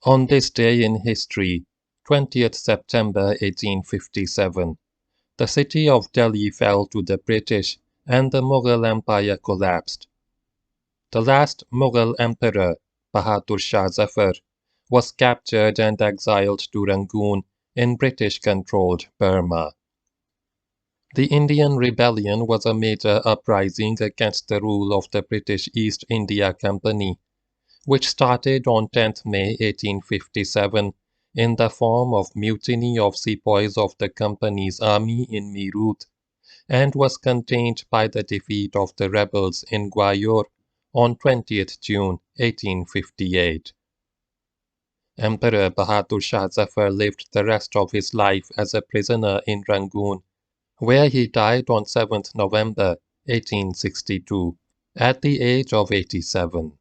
On this day in history, 20th September 1857, the city of Delhi fell to the British and the Mughal Empire collapsed. The last Mughal emperor, Bahadur Shah Zafar, was captured and exiled to Rangoon in British-controlled Burma. The Indian Rebellion was a major uprising against the rule of the British East India Company, which started on 10th May 1857 in the form of mutiny of sepoys of the company's army in Meerut, and was contained by the defeat of the rebels in Gwalior on 20th June 1858. Emperor Bahadur Shah Zafar lived the rest of his life as a prisoner in Rangoon, where he died on 7th November 1862, at the age of 87.